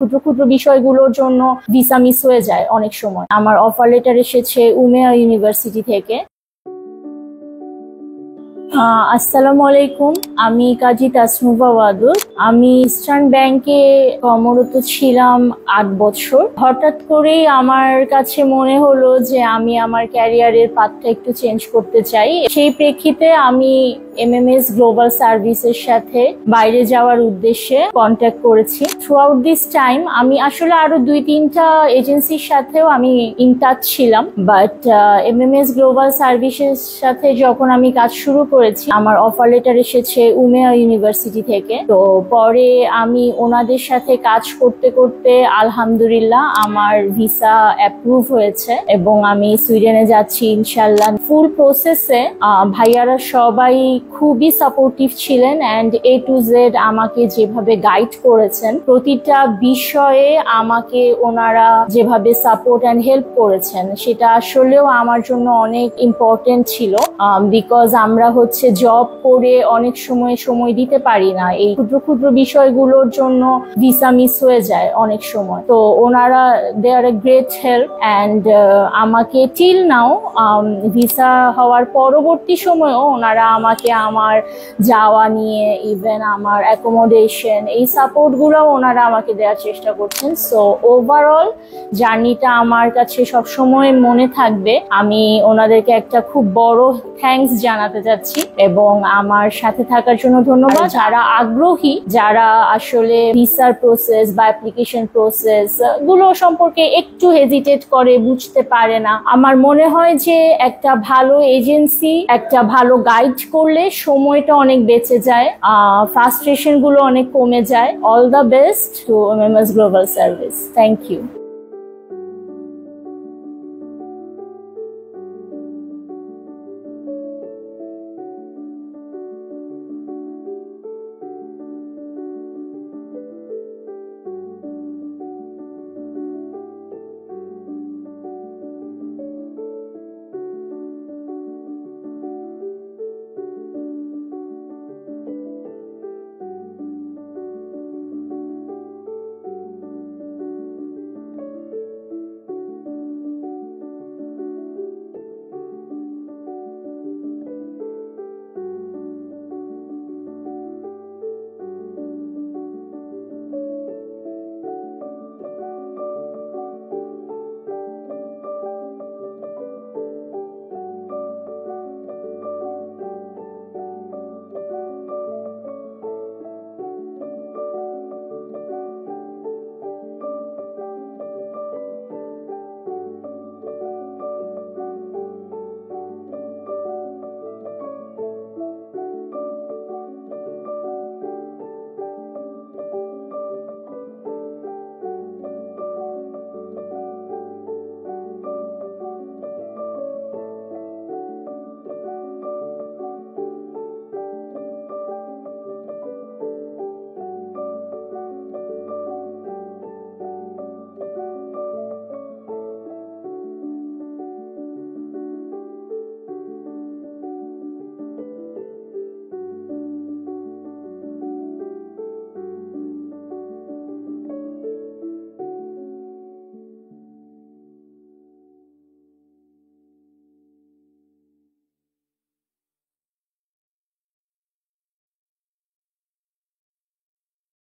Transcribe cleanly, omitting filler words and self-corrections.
ক্ষুদ্র ক্ষুদ্র বিষয়গুলোর জন্য ভিসা মিস হয়ে যায় অনেক সময়। আমার অফার লেটার এসেছে উমেয়া ইউনিভার্সিটি থেকে। আসসালামু আলাইকুম, আমি কাজী তাসনুভা ওয়াদুদ। আমি ইস্টার্ন ব্যাংকে কর্মরত ছিলাম 8 বছর। হঠাৎ করেই আমার কাছে মনে হলো যে আমি আমার ক্যারিয়ারের পাথটা একটু চেঞ্জ করতে চাই। সেই প্রেক্ষিতে আমি MMS গ্লোবাল সার্ভিসের সাথে বাইরে যাওয়ার উদ্দেশ্যে কন্ট্যাক্ট করেছি। থ্রু আউট দিস টাইম আমি আসলে আরো 2-3টা এজেন্সির সাথেও আমি ইন টাচ ছিলাম, বাট MMS গ্লোবাল সার্ভিসের সাথে যখন আমি কাজ শুরু করেছি, আমার অফার লেটার এসেছে উমেয়া ইউনিভার্সিটি থেকে। তো পরে আমি ওনাদের সাথে কাজ করতে করতে আলহামদুলিল্লাহ আমার ভিসা অ্যাপ্রুভ হয়েছে এবং আমি সুইডেনে যাচ্ছি ইনশাল্লাহ। ফুল প্রসেসে ভাইয়ারা সবাই খুবই সাপোর্টিভ ছিলেন অ্যান্ড A to Z আমাকে যেভাবে গাইড করেছেন, প্রতিটা বিষয়ে আমাকে ওনারা যেভাবে সাপোর্ট অ্যান্ড হেল্প করেছেন সেটা আসলেও আমার জন্য অনেক ইম্পর্টেন্ট ছিল। বিকজ আমরা জব করে অনেক সময় দিতে পারি না, এই ক্ষুদ্র ক্ষুদ্র বিষয়গুলোর জন্য ভিসা মিস হয়ে যায় অনেক সময়। তো ওনারা দে আর এ গ্রেট হেল্প অ্যান্ড আমাকে টিল নাও ভিসা হওয়ার পরবর্তী সময়েও ওনারা আমাকে আমার যাওয়া নিয়ে, ইভেন আমার অ্যাকোমোডেশন, এই সাপোর্টগুলো ওনারা আমাকে দেওয়ার চেষ্টা করছেন। সো ওভারঅল জার্নিটা আমার কাছে সবসময় মনে থাকবে। আমি ওনাদেরকে একটা খুব বড় থ্যাঙ্কস জানাতে চাচ্ছি এবং আমার সাথে থাকার জন্য ধন্যবাদ। যারা আগ্রহী, যারা আসলে ভিসার প্রসেস বা অ্যাপ্লিকেশন প্রসেস গুলো সম্পর্কে একটু হেজিটেট করে, বুঝতে পারে না, আমার মনে হয় যে একটা ভালো এজেন্সি একটা ভালো গাইড করলে সময়টা অনেক বেঁচে যায়, ফ্রাস্ট্রেশন গুলো অনেক কমে যায়। All the best to MMS global service. Thank you.